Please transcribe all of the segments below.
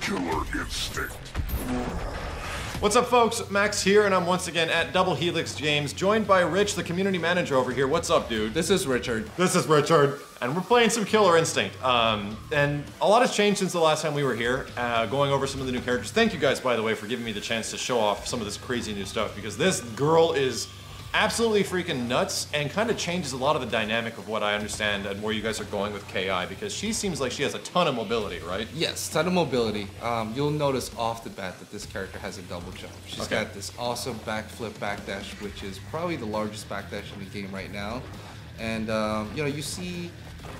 killer instinct. What's up, folks? Max here, and I'm once again at Double Helix James, joined by Rich, the community manager over here. What's up, dude? This is Richard. This is Richard, and we're playing some Killer Instinct. And a lot has changed since the last time we were here, going over some of the new characters. Thank you guys, by the way, for giving me the chance to show off some of this crazy new stuff, because this girl is absolutely freaking nuts and kind of changes a lot of the dynamic of what I understand and where you guys are going with KI, because she seems like she has a ton of mobility, right? Yes, ton of mobility. You'll notice off the bat that this character has a double jump. She's got this awesome backflip backdash, which is probably the largest backdash in the game right now. And you know, you see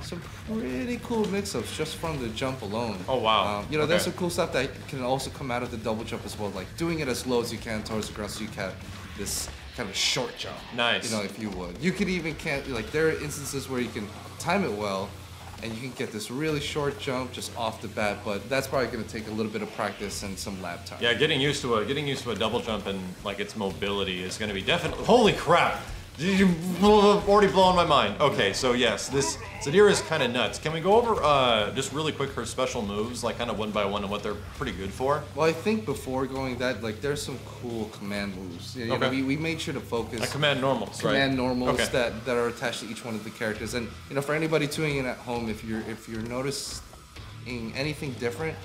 some pretty cool mix-ups just from the jump alone. Oh wow! You know, there's some cool stuff that can also come out of the double jump as well, like doing it as low as you can towards the ground, so you can this kind of short jump. Nice. You know, if you would. You could even like there are instances where you can time it well, and you can get this really short jump just off the bat. But that's probably going to take a little bit of practice and some lab time. Yeah, getting used to a double jump and like its mobility is going to be definitely. Holy crap! You've already blown my mind. Okay, so yes, this Sadira is kind of nuts. Can we go over just really quick her special moves, like kind of one by one, and what they're pretty good for? Well, I think before going that, like there's some cool command moves. You know, we made sure to focus. Like command normals, right? Command normals that are attached to each one of the characters. And you know, for anybody tuning in at home, if you're noticing anything different,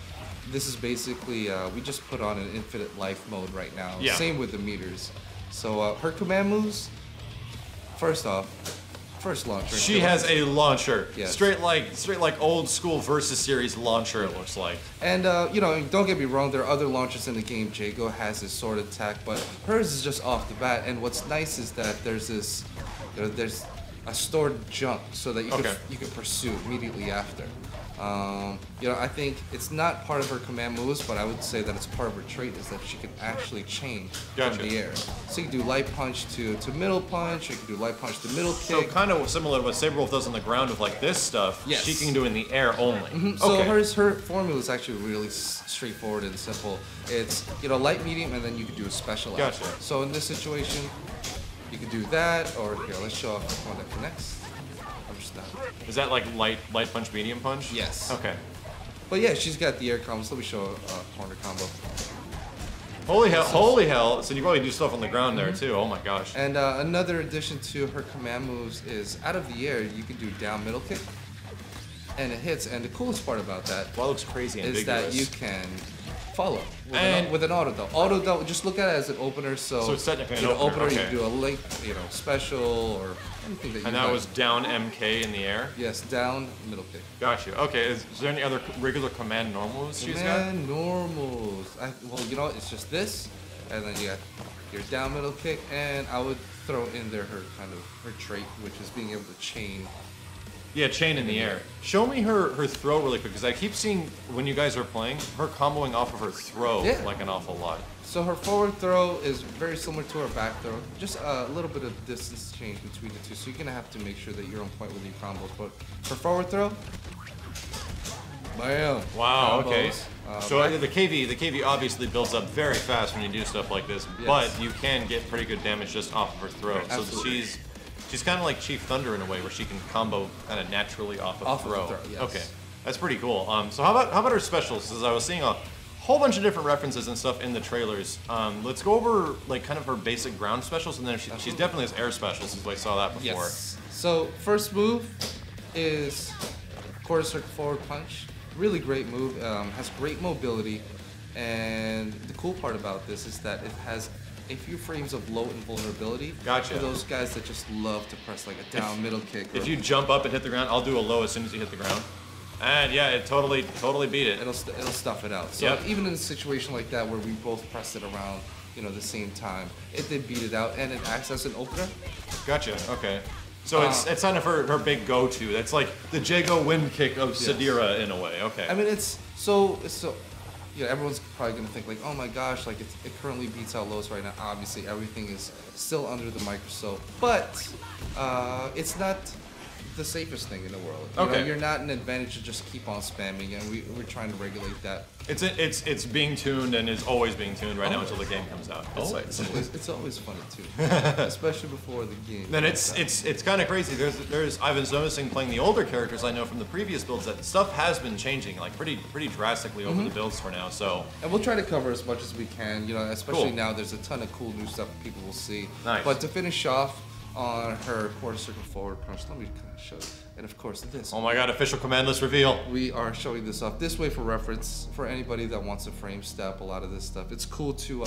this is basically we just put on an infinite life mode right now. Yeah. Same with the meters. So her command moves. First off, first launcher. She has a launcher. Yes. Straight like old school Versus series launcher, it looks like. And you know, don't get me wrong, there are other launchers in the game. Jago has his sword attack, but hers is just off the bat. And what's nice is that there's this, you know, there's a stored jump so that you can pursue immediately after. You know, I think it's not part of her command moves, but I would say that it's part of her trait is that she can actually chain from the air. So you can do light punch to middle punch, you can do light punch to middle kick. So kind of similar to what Saberwolf does on the ground with like this stuff, yes. She can do in the air only. So her formula is actually really straightforward and simple. It's, you know, light, medium, and then you can do a special after. So in this situation, you can do that, or here, let's show off one that connects. Is that like light punch, medium punch? Yes. Okay. But yeah, she's got the air combos. Let me show a corner combo. Holy hell, holy hell. So you probably do stuff on the ground there too. Oh my gosh. And another addition to her command moves is out of the air, you can do down middle kick. And it hits, and the coolest part about that well, it looks crazy is that you can follow with an auto double. Auto double, just look at it as an opener. So it's technically an opener. Okay. You can do a link, you know, special or anything that you. And that was down MK in the air. Yes, down middle kick. Got you. Okay. Is there any other regular command normals she's got? Command normals. Well, you know, it's just this, and then you got your down middle kick, and I would throw in there her trait, which is being able to chain. Yeah, chain in the air. Show me her throw really quick, because I keep seeing when you guys are playing, her comboing off of her throw like an awful lot. So her forward throw is very similar to her back throw, just a little bit of distance change between the two. So you're gonna have to make sure that you're on point with your combos. But her forward throw, bam! Wow. Combos. Okay. So the KV obviously builds up very fast when you do stuff like this, but you can get pretty good damage just off of her throw. Absolutely. So she's kind of like Chief Thunder in a way, where she can combo kind of naturally off of throw. Yes. Okay, that's pretty cool. So how about her specials? Because I was seeing a whole bunch of different references and stuff in the trailers. Let's go over like kind of her basic ground specials, and then she's definitely has air specials, since I saw that before. Yes. So first move is quarter circle forward punch. Really great move. Has great mobility, and the cool part about this is that it has a few frames of low invulnerability. Gotcha. For those guys that just love to press like a down middle kick. If you jump up and hit the ground, I'll do a low as soon as you hit the ground. And yeah, it totally beat it. It'll stuff it out. So even in a situation like that where we both pressed it around, you know, the same time, it did beat it out, and it acts as an opener. Gotcha. Okay. So it's kind of her big go-to. That's like the Jago wind kick of Sadira in a way. Okay. I mean, it's so. You know, everyone's probably gonna think like, oh my gosh, like it currently beats out lows right now. Obviously, everything is still under the microscope, but it's not the safest thing in the world. You Okay. know, you're not an advantage to just keep on spamming, and we're trying to regulate that. It's being tuned and is always being tuned right now until the game comes out. It's always funny too, especially before the game. Then it's kind of crazy. There's I've been noticing playing the older characters I know from the previous builds that stuff has been changing like pretty drastically over the builds for now. So and we'll try to cover as much as we can. You know, especially Cool. now there's a ton of cool new stuff people will see. Nice. But to finish off on her quarter circle forward punch, let me kind of show you. And of course this. oh my god, official command list reveal. We are showing this off this way for reference for anybody that wants to frame step a lot of this stuff. It's cool to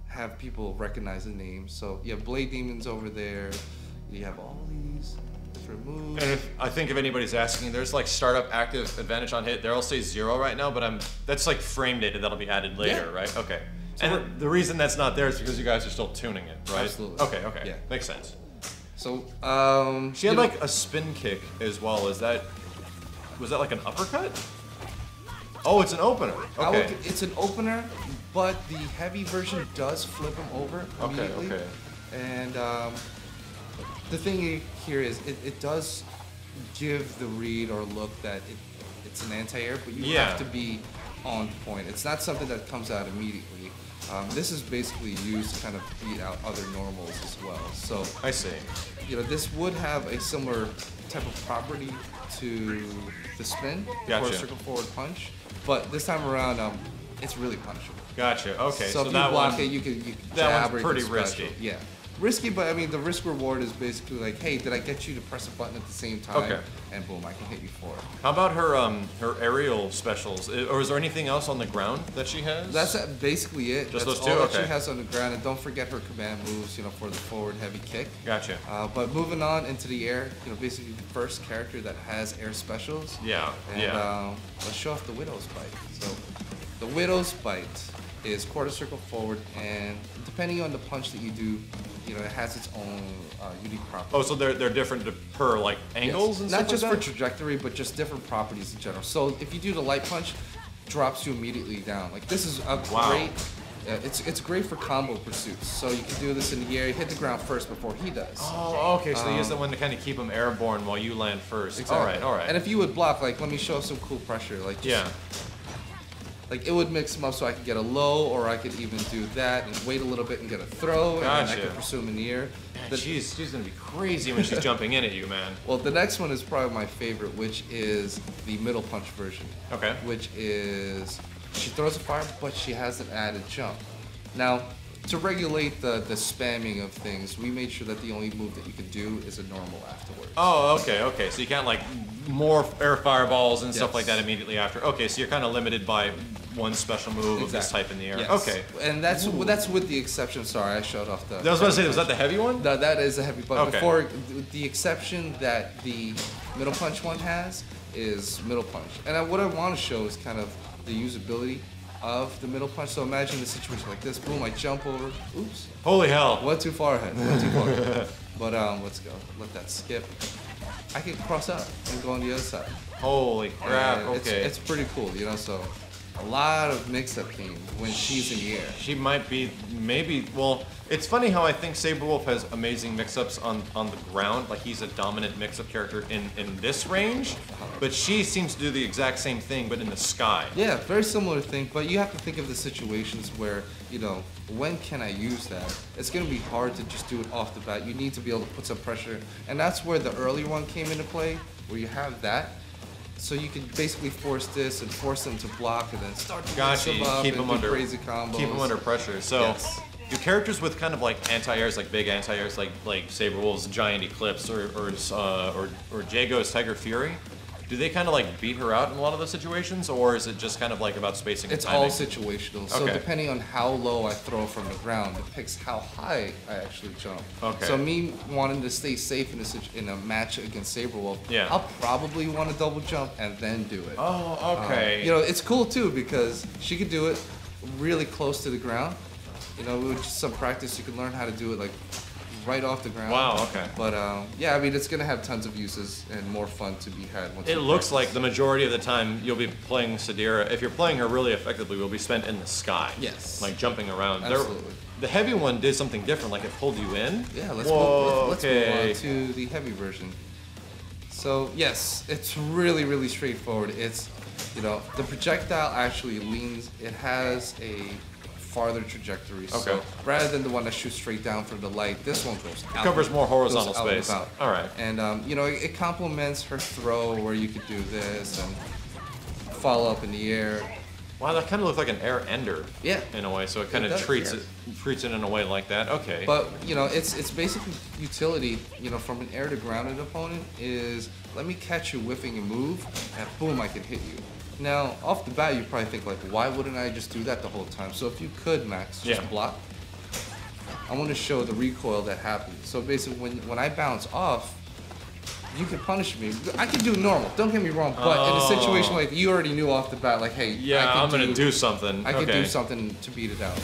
have people recognize the names. So you have Blade Demons over there. You have all these different moves. And I think if anybody's asking, there's like startup active advantage on hit. There'll say 0 right now, but that's like frame data that'll be added later, Yeah. right? Okay. So and the reason that's not there is because you guys are still tuning it, right? Absolutely. Okay. Yeah. Makes sense. So She had like a spin kick as well. Was that like an uppercut? Oh, it's an opener. Okay. it's an opener, but the heavy version does flip him over immediately. Okay. And the thing here is it does give the read or look that it's an anti-air, but you Yeah. have to be on point. It's not something that comes out immediately. This is basically used to kind of beat out other normals as well. So I see. you know, this would have a similar type of property to the spin or Gotcha. circle forward punch, but this time around, it's really punishable. Gotcha. Okay. So if you that block one, it, you can that jab one's or you pretty can special. risky. Yeah, risky, but I mean the risk reward is basically like, hey, did I get you to press a button at the same time? Okay. And boom, I can hit you for it. How about her aerial specials? Or is there anything else on the ground that she has? That's basically it. Just That's those two? all that Okay. she has on the ground, and don't forget her command moves. You know, for the forward heavy kick. Gotcha. But moving on into the air, you know, basically the first character that has air specials. Yeah. And let's show off the Widow's Bite. So the Widow's Bite is quarter circle forward, and depending on the punch that you do, you know, it has its own unique properties. Oh, so they're different per like angles Yes. and Not stuff just like for that? trajectory, but just different properties in general. So if you do the light punch, drops you immediately down. Like this is a Wow. great. It's great for combo pursuits. So you can do this in the air, hit the ground first before he does. Oh, okay. So they use that one to kind of keep them airborne while you land first. Exactly. All right. And if you would block, like, let me show some cool pressure. Like, just, Yeah. Like, it would mix them up so I could get a low, or I could even do that and wait a little bit and get a throw, and then I Gotcha. could pursue him in the air. The- she's gonna be crazy when she's jumping in at you, man. well, the next one is probably my favorite, which is the middle punch version. Okay. Which is, she throws a fire, but she has an added jump. Now, to regulate the spamming of things, we made sure that the only move that you could do is a normal afterwards. Oh, okay. So you can't like more air fireballs and stuff Yes. like that immediately after. Okay, so you're kind of limited by one special move of this Exactly. type in the air. Yes. Okay. And that's with the exception. Sorry, I showed off the. I was about to say, was that the heavy one? No, that is a heavy punch. Okay. Before, the exception that the middle punch one has is middle punch. And what I want to show is kind of the usability of the middle punch. So imagine the situation like this. Boom, I jump over. Oops. Holy hell. Went too far ahead. Went too far ahead. But let's go. Let that skip. I can cross up and go on the other side. Holy crap. And Okay. It's pretty cool, you know, so a lot of mix-up games when she's in the air. She might be, maybe, well, it's funny how I think Saberwolf has amazing mix-ups on the ground. Like, he's a dominant mix-up character in this range, but she seems to do the exact same thing, but in the sky. Yeah, very similar thing, but you have to think of the situations where, you know, when can I use that? It's going to be hard to just do it off the bat. You need to be able to put some pressure, and that's where the early one came into play, where you have that. So you can basically force this and force them to block, and then start to mix Gotcha. them up Keep and them do under crazy combos. Keep them under pressure. So, Yes. do characters with kind of like anti-airs, like big anti-airs, like Saberwolf's Giant Eclipse or Jago's Tiger Fury, do they kind of like beat her out in a lot of those situations, or is it just kind of like about spacing and It's timing? all situational. So Okay. depending on how low I throw from the ground, it picks how high I actually jump. Okay. So me wanting to stay safe in a match against Saberwolf, Yeah. I'll probably want to double jump and then do it. Oh, okay. You know, it's cool too because she could do it really close to the ground. You know, with just some practice, you can learn how to do it like right off the ground. Wow, okay. But yeah, I mean, it's gonna have tons of uses and more fun to be had once. It you looks practice. like the majority of the time you'll be playing Sadira. If you're playing her really effectively, will be spent in the sky. Yes. Like jumping around. Absolutely. The heavy one did something different, like it pulled you in. Yeah, let's Whoa, move on okay. to the heavy version. So yes, it's really, really straightforward. It's, you know, the projectile actually leans, it has a farther trajectory. Okay. So rather than the one that shoots straight down for the light, this one goes out. It covers more horizontal goes out and space. about. All right. And, you know, it complements her throw where you could do this and follow up in the air. Wow, that kind of looked like an air ender. Yeah. In a way, so it kind of does, treats yeah. it in a way like that. Okay. But, you know, it's basically utility, you know, from an air to grounded opponent is let me catch you whiffing a move and boom, I can hit you. Now, off the bat, you probably think like, why wouldn't I just do that the whole time? So if you could, Max, just block. I want to show the recoil that happens. So basically, when I bounce off, you can punish me. I can do normal. Don't get me wrong, but in a situation like you already knew off the bat, like, hey, yeah, I'm gonna do something. I can do something to beat it out.